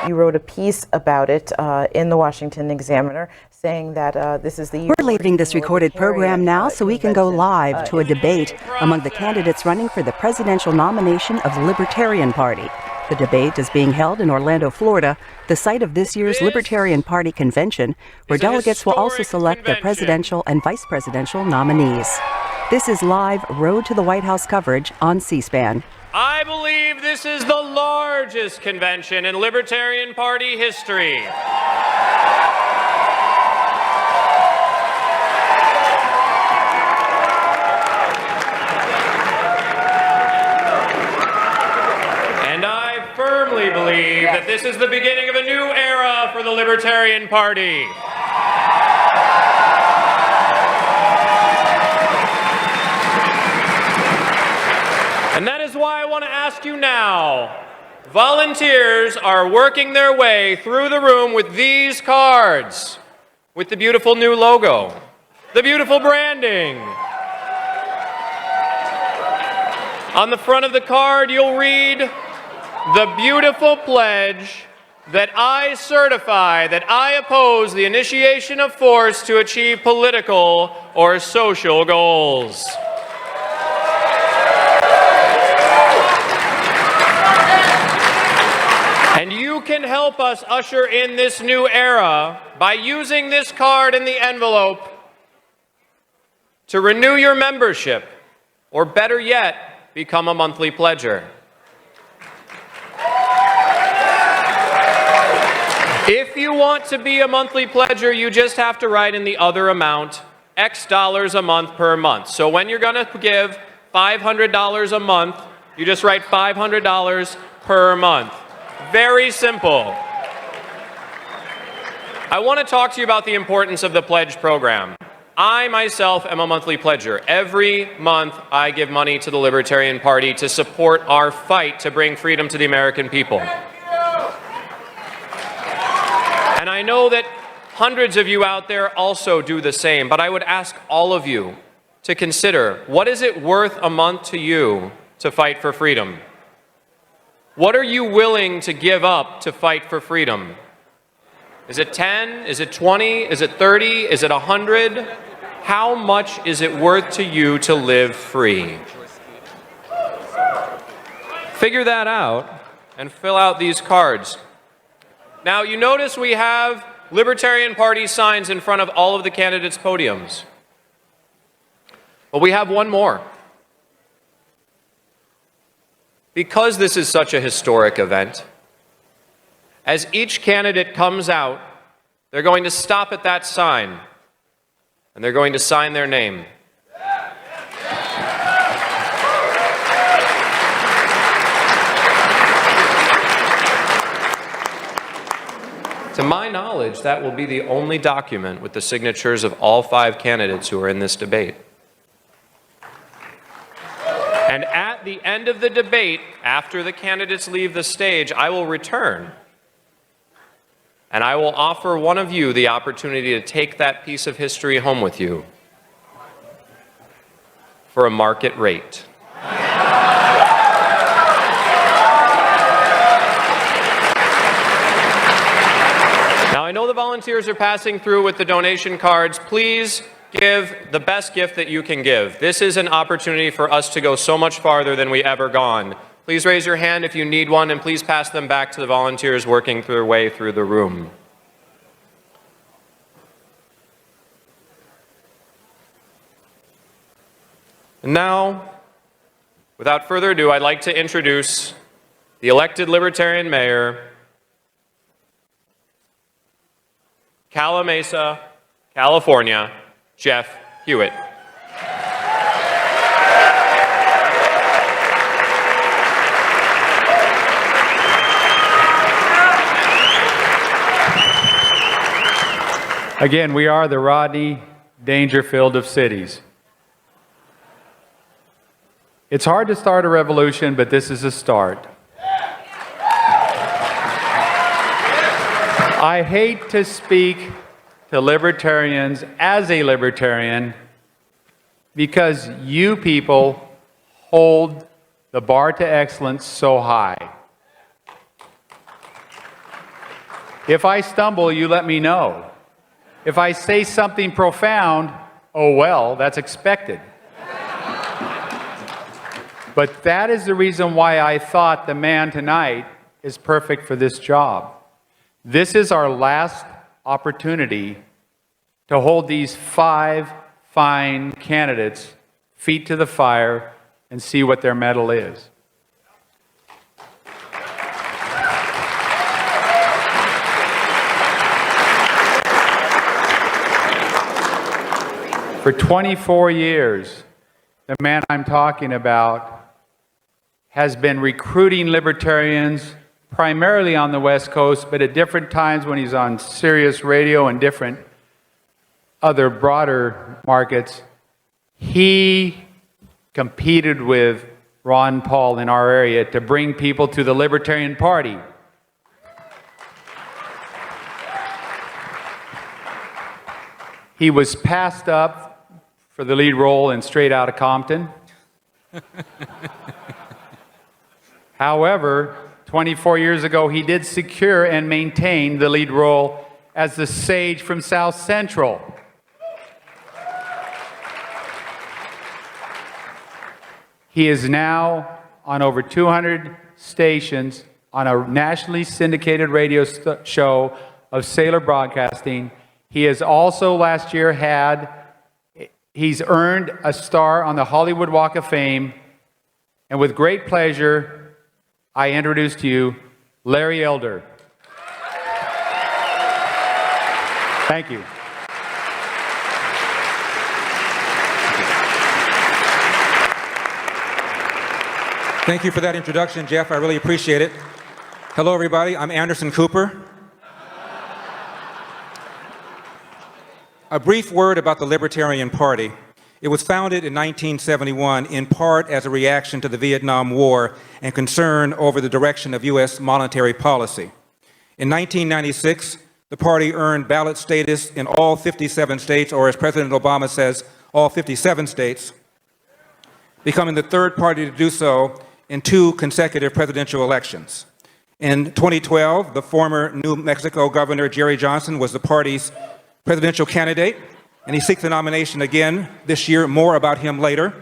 You wrote a piece about it in the Washington Examiner, saying that this is the year. We're leaving this recorded program now so we can go live to a debate among the candidates running for the presidential nomination of the Libertarian Party. The debate is being held in Orlando, Florida, the site of this year's Libertarian Party convention, where delegates will also select their presidential and vice presidential nominees. This is live Road to the White House coverage on C-SPAN. I believe this is the largest convention in Libertarian Party history. And I firmly believe that this is the beginning of a new era for the Libertarian Party. And that is why I want to ask you now. Volunteers are working their way through the room with these cards, with the beautiful new logo, the beautiful branding. On the front of the card, you'll read, "The beautiful pledge that I certify that I oppose the initiation of force to achieve political or social goals." And you can help us usher in this new era by using this card in the envelope to renew your membership, or better yet, become a monthly pledger. If you want to be a monthly pledger, you just have to write in the other amount, X dollars a month per month. So when you're going to give $500 a month, you just write $500 per month. Very simple. I want to talk to you about the importance of the pledge program. I myself am a monthly pledger. Every month I give money to the Libertarian Party to support our fight to bring freedom to the American people. And I know that hundreds of you out there also do the same, but I would ask all of you to consider, what is it worth a month to you to fight for freedom? What are you willing to give up to fight for freedom? Is it 10? Is it 20? Is it 30? Is it 100? How much is it worth to you to live free? Figure that out and fill out these cards. Now, you notice we have Libertarian Party signs in front of all of the candidates' podiums. But we have one more. Because this is such a historic event, as each candidate comes out, they're going to stop at that sign, and they're going to sign their name. To my knowledge, that will be the only document with the signatures of all 5 candidates who are in this debate. And at the end of the debate, after the candidates leave the stage, I will return. And I will offer one of you the opportunity to take that piece of history home with you for a market rate. Now, I know the volunteers are passing through with the donation cards. Please give the best gift that you can give. This is an opportunity for us to go so much farther than we ever gone. Please raise your hand if you need one, and please pass them back to the volunteers working their way through the room. And now, without further ado, I'd like to introduce the elected Libertarian Mayor, Cala Mesa, California, Jeff Hewitt. Again, we are the Rodney Dangerfield of cities. It's hard to start a revolution, but this is a start. I hate to speak to libertarians as a libertarian because you people hold the bar to excellence so high. If I stumble, you let me know. If I say something profound, oh well, that's expected. But that is the reason why I thought the man tonight is perfect for this job. This is our last opportunity to hold these 5 fine candidates feet to the fire and see what their mettle is. For 24 years, the man I'm talking about has been recruiting libertarians primarily on the West Coast, but at different times when he's on Sirius Radio and different other broader markets, he competed with Ron Paul in our area to bring people to the Libertarian Party. He was passed up for the lead role in Straight Outta Compton. However, 24 years ago, he did secure and maintain the lead role as the sage from South Central. He is now on over 200 stations on a nationally syndicated radio show of Sailor Broadcasting. He has also last year he's earned a star on the Hollywood Walk of Fame. And with great pleasure, I introduce to you Larry Elder. Thank you. Thank you for that introduction, Jeff. I really appreciate it. Hello, everybody. I'm Anderson Cooper. A brief word about the Libertarian Party. It was founded in 1971 in part as a reaction to the Vietnam War and concern over the direction of U.S. monetary policy. In 1996, the party earned ballot status in all 57 states, or as President Obama says, all 57 states, becoming the third party to do so in 2 consecutive presidential elections. In 2012, the former New Mexico Governor Jerry Johnson was the party's presidential candidate, and he seeks the nomination again this year. More about him later.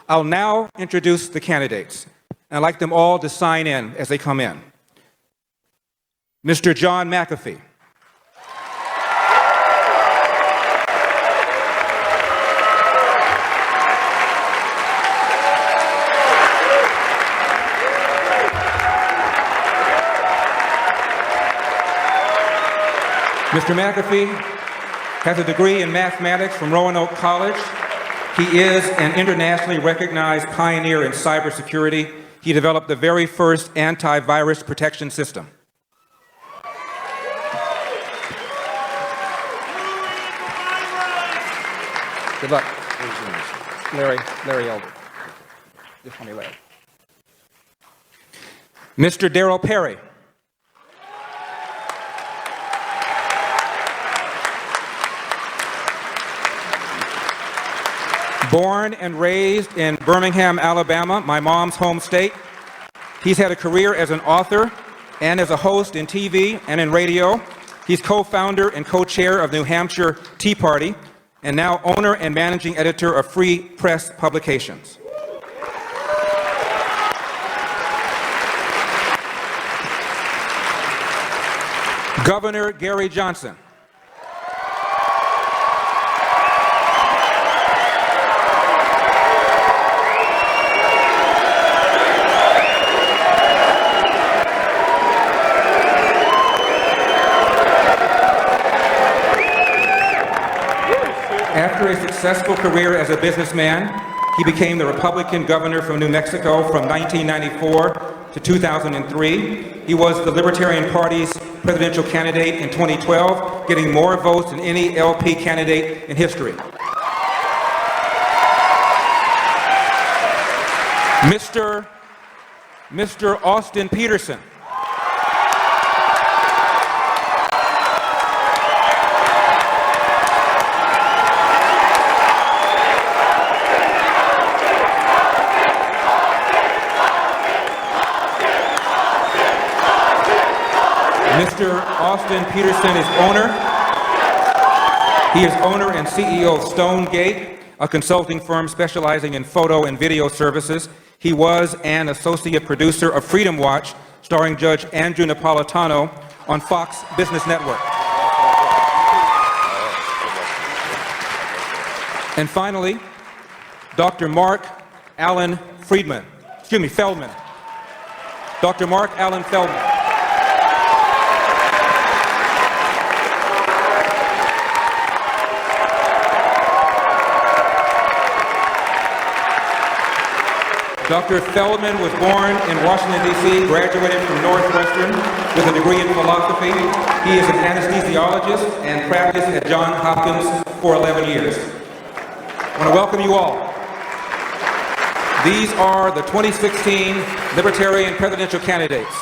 I'll now introduce the candidates, and I'd like them all to sign in as they come in. Mr. John McAfee. Mr. McAfee has a degree in mathematics from Roanoke College. He is an internationally recognized pioneer in cybersecurity. He developed the very first antivirus protection system. Good luck. Larry Elder. This one, Larry. Mr. Darryl Perry. Born and raised in Birmingham, Alabama, my mom's home state. He's had a career as an author and as a host in TV and in radio. He's co-founder and co-chair of New Hampshire Tea Party, and now owner and managing editor of Free Press Publications. Governor Gary Johnson. After a successful career as a businessman, he became the Republican governor from New Mexico from 1994 to 2003. He was the Libertarian Party's presidential candidate in 2012, getting more votes than any LP candidate in history. Mr. Austin Peterson. Mr. Austin Peterson is owner. He is owner and CEO of Stonegate, a consulting firm specializing in photo and video services. He was an associate producer of Freedom Watch, starring Judge Andrew Napolitano on Fox Business Network. And finally, Dr. Mark Allen Feldman. Dr. Mark Allen Feldman. Dr. Feldman was born in Washington, D.C., graduated from Northwestern with a degree in philosophy. He is an anesthesiologist and practiced at Johns Hopkins for 11 years. I want to welcome you all. These are the 2016 Libertarian presidential candidates.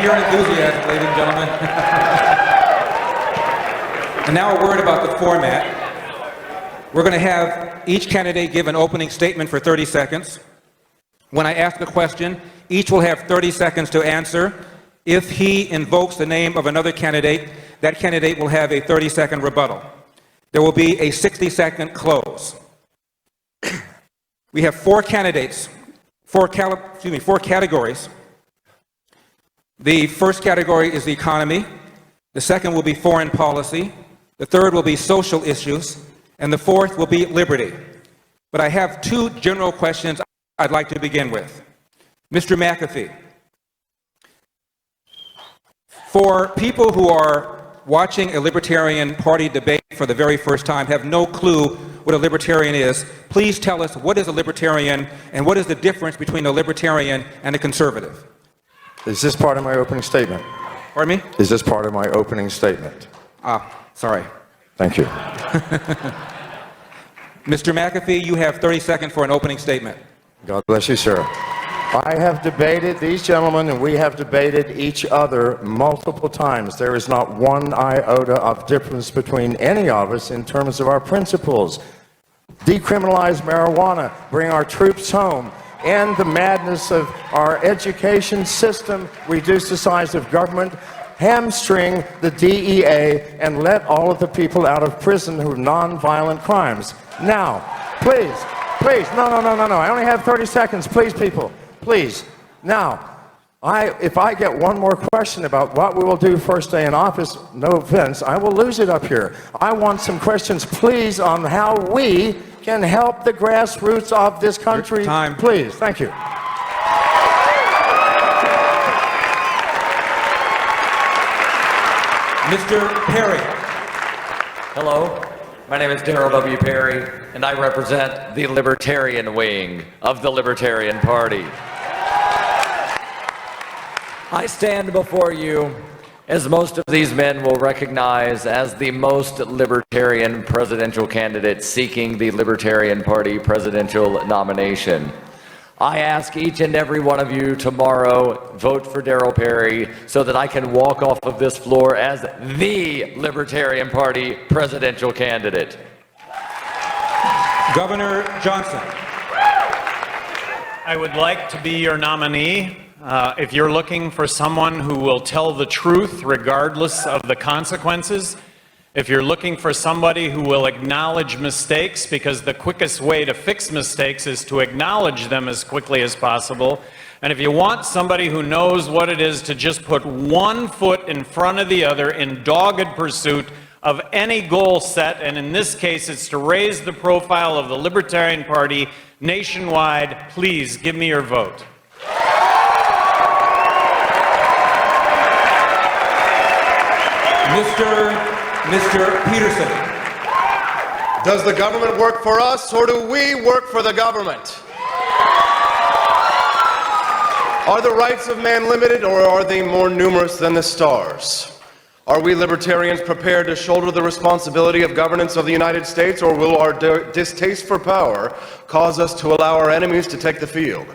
Your enthusiasm, ladies and gentlemen. And now a word about the format. We're going to have each candidate give an opening statement for 30 seconds. When I ask a question, each will have 30 seconds to answer. If he invokes the name of another candidate, that candidate will have a 30-second rebuttal. There will be a 60-second close. We have four categories. The first category is the economy. The second will be foreign policy. The third will be social issues. And the fourth will be liberty. But I have two general questions I'd like to begin with. Mr. McAfee, for people who are watching a Libertarian Party debate for the very first time, have no clue what a Libertarian is, please tell us what is a Libertarian and what is the difference between a Libertarian and a conservative? Is this part of my opening statement? Pardon me? Is this part of my opening statement? Sorry. Thank you. Mr. McAfee, you have 30 seconds for an opening statement. God bless you, sir. I have debated these gentlemen, and we have debated each other multiple times. There is not one iota of difference between any of us in terms of our principles. Decriminalize marijuana, bring our troops home, end the madness of our education system, reduce the size of government, hamstring the DEA, and let all of the people out of prison who non-violent crimes. Now, please, no, I only have 30 seconds, please, people, please. Now, if I get one more question about what we will do first day in office, no offense, I will lose it up here. I want some questions, please, on how we can help the grassroots of this country. Time. Please. Thank you. Mr. Perry. Hello, my name is Darrell W. Perry, and I represent the Libertarian wing of the Libertarian Party. I stand before you, as most of these men will recognize, as the most libertarian presidential candidate seeking the Libertarian Party presidential nomination. I ask each and every one of you tomorrow, vote for Darrell Perry so that I can walk off of this floor as the Libertarian Party presidential candidate. Governor Johnson. I would like to be your nominee. If you're looking for someone who will tell the truth regardless of the consequences, if you're looking for somebody who will acknowledge mistakes, because the quickest way to fix mistakes is to acknowledge them as quickly as possible, and if you want somebody who knows what it is to just put one foot in front of the other in dogged pursuit of any goal set, and in this case it's to raise the profile of the Libertarian Party nationwide, please give me your vote. Mr. Peterson. Does the government work for us, or do we work for the government? Are the rights of man limited, or are they more numerous than the stars? Are we libertarians prepared to shoulder the responsibility of governance of the United States, or will our distaste for power cause us to allow our enemies to take the field?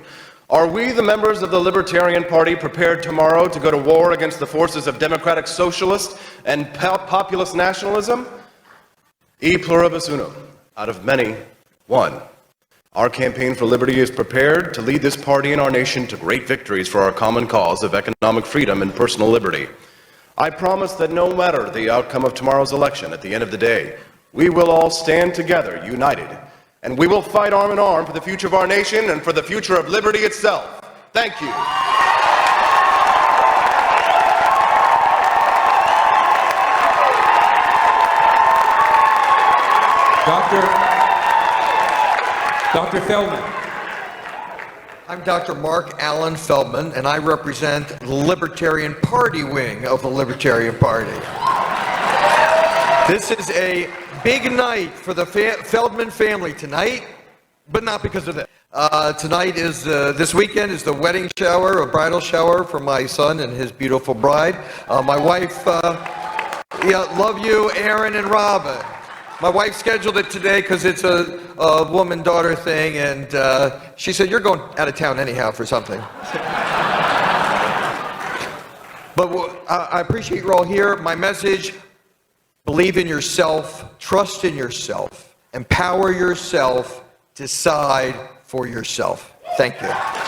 Are we, the members of the Libertarian Party, prepared tomorrow to go to war against the forces of democratic socialist and populist nationalism? E pluribus unum, out of many, one. Our campaign for liberty is prepared to lead this party and our nation to great victories for our common cause of economic freedom and personal liberty. I promise that no matter the outcome of tomorrow's election, at the end of the day, we will all stand together, united, and we will fight arm in arm for the future of our nation and for the future of liberty itself. Thank you. Dr. Feldman. I'm Dr. Mark Allen Feldman, and I represent the Libertarian Party wing of the Libertarian Party. This is a big night for the Feldman family tonight, but not because of that. This weekend is the wedding shower, a bridal shower for my son and his beautiful bride. My wife, love you, Aaron and Robin. My wife scheduled it today because it's a woman-daughter thing, and she said, you're going out of town anyhow for something. But I appreciate you're all here. My message, believe in yourself, trust in yourself, empower yourself, decide for yourself. Thank you.